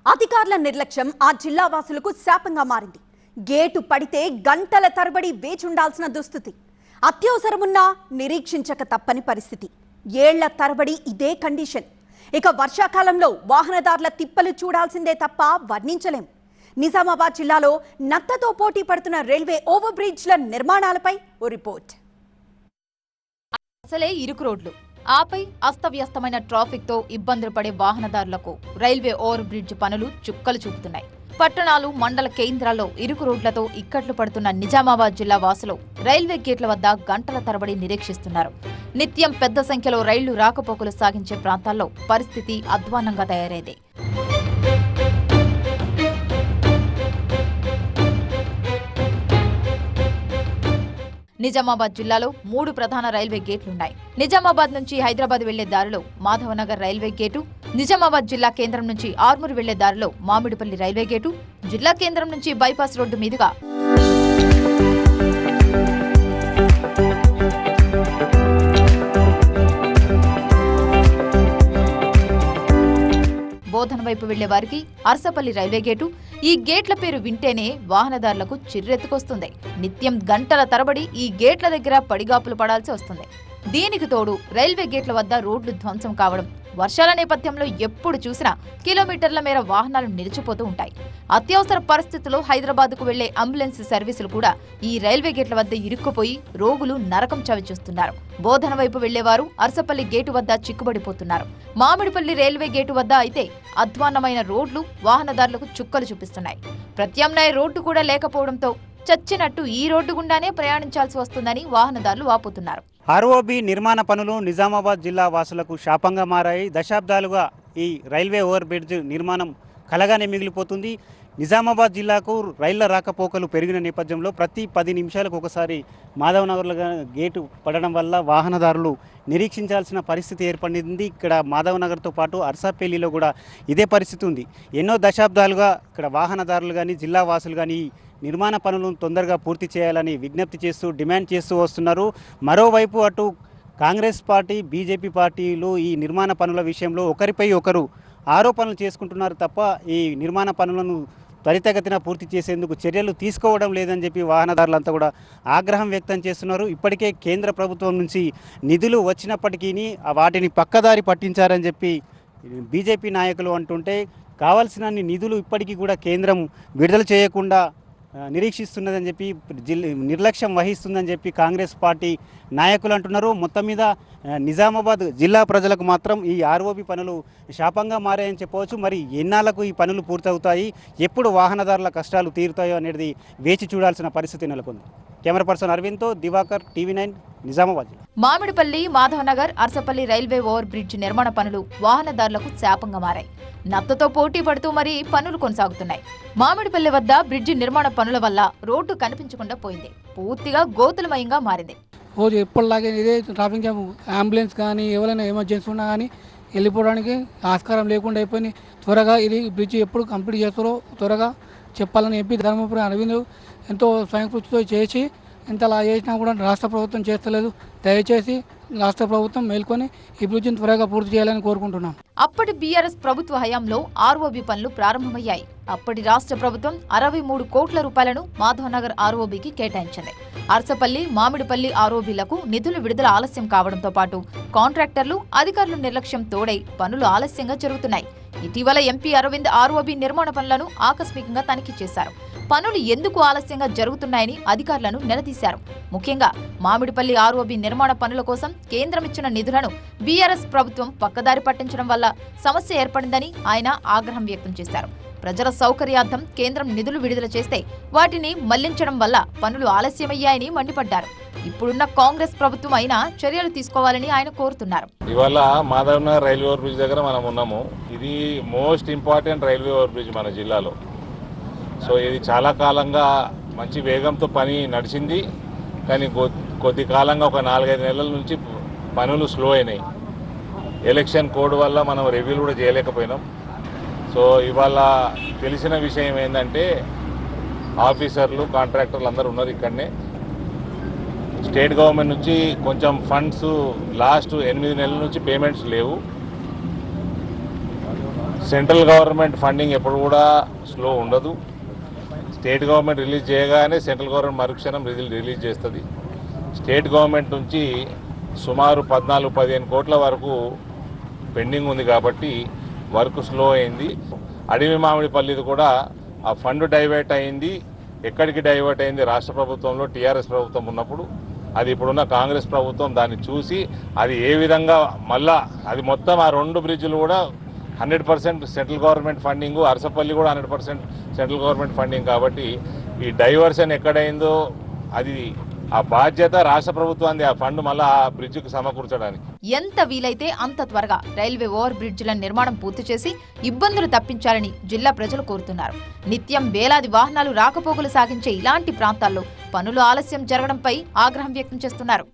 అధికారుల నిర్లక్ష్యం ఆ జిల్లా వాసులకు శాపంగా మారింది. గేటు పడితే గంటల తరబడి వేచుండాల్సిన దుస్థితి. అత్యవసరమున్నా నిరీక్షించక తప్పని పరిస్థితి. ఏళ్ల తరబడి ఇదే కండిషన్. ఇక వర్షాకాలంలో వాహనదారుల తిప్పలు చూడాల్సిందే తప్ప వర్ణించలేం. నిజామాబాద్ జిల్లాలో నత్తతో పోటీ పడుతున్న రైల్వే ఓవర్ బ్రిడ్జ్ల నిర్మాణాలపై ఓ రిపోర్ట్. అసలే ఇరుకు రోడ్లు, ఆపై అస్తవ్యస్తమైన ట్రాఫిక్ తో ఇబ్బందులు పడే వాహనదారులకు రైల్వే ఓవర్ బ్రిడ్జ్ పనులు చుక్కలు చూపుతున్నాయి. పట్టణాలు, మండల కేంద్రాల్లో ఇరుకు రోడ్లతో ఇక్కట్లు పడుతున్న నిజామాబాద్ జిల్లా వాసులు రైల్వే గేట్ల వద్ద గంటల తరబడి నిరీక్షిస్తున్నారు. నిత్యం పెద్ద సంఖ్యలో రైళ్లు రాకపోకలు సాగించే ప్రాంతాల్లో పరిస్థితి అధ్వాన్నంగా తయారైంది. నిజామాబాద్ జిల్లాలో 3 ప్రధాన రైల్వే గేట్లున్నాయి. నిజామాబాద్ నుంచి హైదరాబాద్ వెళ్లే దారిలో మాధవనగర్ రైల్వే గేటు, నిజామాబాద్ జిల్లా కేంద్రం నుంచి ఆర్మూరు వెళ్లే దారిలో మామిడిపల్లి రైల్వే గేటు, జిల్లా కేంద్రం నుంచి బైపాస్ రోడ్డు మీదుగా బోధన వైపు వెళ్లే వారికి అర్సపల్లి రైల్వే గేటు. ఈ గేట్ల పేరు వింటేనే వాహనదారులకు చిర్రెత్తుకొస్తుంది. నిత్యం గంటల తరబడి ఈ గేట్ల దగ్గర పడిగాపులు పడాల్సి వస్తుంది. దీనికి తోడు రైల్వే గేట్ల వద్ద రోడ్లు ధ్వంసం కావడం, వర్షాల నేపథ్యంలో ఎప్పుడు చూసినా కిలోమీటర్ల మేర వాహనాలు నిలిచిపోతూ ఉంటాయి. అత్యవసర పరిస్థితుల్లో హైదరాబాద్కు వెళ్లే అంబులెన్స్ సర్వీసులు కూడా ఈ రైల్వే గేట్ల వద్ద ఇరుక్కుపోయి రోగులు నరకం చవిచూస్తున్నారు. బోధన వైపు వెళ్లేవారు అర్సపల్లి గేటు వద్ద చిక్కుబడిపోతున్నారు. మామిడిపల్లి రైల్వే గేటు వద్ద అయితే అధ్వాన్నమైన రోడ్లు వాహనదారులకు చుక్కలు చూపిస్తున్నాయి. ప్రత్యామ్నాయ రోడ్డు కూడా లేకపోవడంతో చచ్చినట్టు ఈ రోడ్డు గుండానే ప్రయాణించాల్సి వస్తుందని వాహనదారులు వాపోతున్నారు. ఆర్ఓబి నిర్మాణ పనులు నిజామాబాద్ జిల్లా వాసులకు శాపంగా మారాయి. దశాబ్దాలుగా ఈ రైల్వే ఓవర్ బ్రిడ్జ్ నిర్మాణం కలగానే మిగిలిపోతుంది. నిజామాబాద్ జిల్లాకు రైళ్ల రాకపోకలు పెరిగిన నేపథ్యంలో ప్రతి 10 నిమిషాలకు ఒకసారి మాధవనగర్లో గేటు పడడం వల్ల వాహనదారులు నిరీక్షించాల్సిన పరిస్థితి ఏర్పడింది. ఇక్కడ మాధవనగర్తో పాటు అర్సాపల్లిలో కూడా ఇదే పరిస్థితి ఉంది. ఎన్నో దశాబ్దాలుగా ఇక్కడ వాహనదారులు కానీ జిల్లా వాసులు కానీ నిర్మాణ పనులను తొందరగా పూర్తి చేయాలని విజ్ఞప్తి చేస్తూ డిమాండ్ చేస్తూ వస్తున్నారు. మరోవైపు అటు కాంగ్రెస్ పార్టీ, బీజేపీ పార్టీలు ఈ నిర్మాణ పనుల విషయంలో ఒకరిపై ఒకరు ఆరోపణలు చేసుకుంటున్నారు తప్ప ఈ నిర్మాణ పనులను త్వరితగతిన పూర్తి చేసేందుకు చర్యలు తీసుకోవడం లేదని చెప్పి వాహనదారులంతా కూడా ఆగ్రహం వ్యక్తం చేస్తున్నారు. ఇప్పటికే కేంద్ర ప్రభుత్వం నుంచి నిధులు వచ్చినప్పటికీ వాటిని పక్కదారి పట్టించారని చెప్పి బీజేపీ నాయకులు అంటుంటే, కావాల్సినన్ని నిధులు ఇప్పటికీ కూడా కేంద్రం విడుదల చేయకుండా నిరీక్షిస్తున్నదని చెప్పి నిర్లక్ష్యం వహిస్తుందని చెప్పి కాంగ్రెస్ పార్టీ నాయకులు అంటున్నారు. మొత్తం మీద నిజామాబాద్ జిల్లా ప్రజలకు మాత్రం ఈ ఆర్ఓబి పనులు శాపంగా మారాయని చెప్పవచ్చు. మరి ఎన్నాళ్లకు ఈ పనులు పూర్తవుతాయి, ఎప్పుడు వాహనదారుల కష్టాలు తీరుతాయో అనేది వేచి చూడాల్సిన పరిస్థితి నెలకొంది. కెమెరా పర్సన్ అరవింద్తో Diwakar, TV nine, Nizamabad. Mamidipalli, Madhavanagar, Arsapalli railway over bridge నిర్మాణ పనులు వాహనదారులకు శాపంగా మారాయి. నత్తతో పోటీ పడుతూ మరీ పనులు కొనసాగుతున్నాయి. మామిడిపల్లి వద్ద బ్రిడ్జి నిర్మాణ పనుల వల్ల రోడ్డు కనిపించకుండా పోయింది. పూర్తిగా గోతులమయంగా మారింది. రోజు ఎప్పటిలాగే ఇదే ట్రాఫిక్ జామ్. అంబులెన్స్ కానీ ఎవరైనా ఎమర్జెన్సీ ఉన్నా కానీ వెళ్ళిపోవడానికి ఆస్కారం లేకుండా అయిపోయింది. త్వరగా ఇది బ్రిడ్జి ఎప్పుడు కంప్లీట్ చేస్తారో త్వరగా చెప్పాలని ఎంపీ ధర్మపురి అరవింద్ ఎంతో స్వయం కృషితో చేసి ఇంతలా చేసినా కూడా రాష్ట్ర ప్రభుత్వం చేస్తలేదు. దయచేసి రాష్ట్ర ప్రభుత్వం మేల్కొని ఈ బ్రిడ్జిని త్వరగా పూర్తి చేయాలని కోరుకుంటున్నాం. అప్పటి బీఆర్ఎస్ ప్రభుత్వ హయాంలో ఆర్ఓబి పనులు ప్రారంభమయ్యాయి. అప్పటి రాష్ట్ర ప్రభుత్వం 63 కోట్ల రూపాయలను మాధవనగర్ ఆర్ఓబికి కేటాయించింది. అర్సపల్లి, మామిడిపల్లి ఆర్ఓబిలకు నిధులు విడుదల ఆలస్యం కావడంతో పాటు కాంట్రాక్టర్లు, అధికారుల నిర్లక్ష్యం తోడై పనులు ఆలస్యంగా జరుగుతున్నాయి. ఇటీవల ఎంపీ అరవింద్ ఆర్ఓబి నిర్మాణ పనులను ఆకస్మికంగా తనిఖీ చేశారు. పనులు ఎందుకు ఆలస్యంగా జరుగుతున్నాయని అధికారులను నిలదీశారు. ముఖ్యంగా మామిడిపల్లి ఆర్ఓబి నిర్మాణ పనుల కోసం కేంద్రం ఇచ్చిన నిధులను బీఆర్ఎస్ ప్రభుత్వం పక్కదారి పట్టించడం వల్ల సమస్య ఏర్పడిందని ఆయన ఆగ్రహం వ్యక్తం చేశారు. ప్రజల సౌకర్యార్థం కేంద్రం నిధులు విడుదల చేస్తే వాటిని మళ్లించడం వల్ల పనులు ఆలస్యమయ్యాయని మండిపడ్డారు. ఇప్పుడున్న కాంగ్రెస్ ప్రభుత్వం అయినా చర్యలు తీసుకోవాలని ఆయన కోరుతున్నారు. ఇవాళ మాధవనగర్ రైల్వే ఓవర్ బ్రిడ్జ్ దగ్గర మనం ఉన్నాము. ఇది most important railway over bridge మన జిల్లాలో. సో ఇది చాలా కాలంగా మంచి వేగంతో పని నడిచింది. కానీ కొద్ది కాలంగా ఒక 4-5 నెలల నుంచి పనులు స్లో అయినాయి. ఎలక్షన్ కోడ్ వల్ల మనం రివ్యూలు కూడా చేయలేకపోయినాం. సో ఇవాళ తెలిసిన విషయం ఏంటంటే ఆఫీసర్లు, కాంట్రాక్టర్లు అందరూ ఉన్నారు ఇక్కడనే. స్టేట్ గవర్నమెంట్ నుంచి కొంచెం ఫండ్స్ లాస్ట్ 8 నెలల నుంచి పేమెంట్స్ లేవు. సెంట్రల్ గవర్నమెంట్ ఫండింగ్ ఎప్పుడు కూడా స్లో ఉండదు. స్టేట్ గవర్నమెంట్ రిలీజ్ చేయగానే సెంట్రల్ గవర్నమెంట్ మరుక్షణం రిలీజ్ చేస్తుంది. స్టేట్ గవర్నమెంట్ నుంచి సుమారు 14-15 కోట్ల వరకు పెండింగ్ ఉంది కాబట్టి వర్క్ స్లో అయింది. అడవి మామిడిపల్లిది కూడా ఆ ఫండ్ డైవర్ట్ అయింది. ఎక్కడికి డైవర్ట్ అయింది? రాష్ట్ర ప్రభుత్వంలో టీఆర్ఎస్ ప్రభుత్వం ఉన్నప్పుడు. అది ఇప్పుడున్న కాంగ్రెస్ ప్రభుత్వం దాన్ని చూసి అది ఏ విధంగా మళ్ళా అది మొత్తం ఆ 2 బ్రిడ్జిలు కూడా 100% సెంట్రల్ గవర్నమెంట్ ఫండింగ్, అరసపల్లి కూడా 100% సెంట్రల్ గవర్నమెంట్ ఫండింగ్ కాబట్టి ఈ డైవర్షన్ ఎక్కడైందో అది ఆ బాధ్యత రాష్ట్ర ప్రభుత్వాన్ని, ఆ ఫండ్ మళ్ళీ ఆ బ్రిడ్జికి సమకూర్చడానికి. ఎంత వీలైతే అంత త్వరగా రైల్వే ఓవర్ బ్రిడ్జిల నిర్మాణం పూర్తి చేసి ఇబ్బందులు తప్పించాలని జిల్లా ప్రజలు కోరుతున్నారు. నిత్యం వేలాది వాహనాలు రాకపోకలు సాగించే ఇలాంటి ప్రాంతాల్లో పనులు ఆలస్యం జరగడంపై ఆగ్రహం వ్యక్తం చేస్తున్నారు.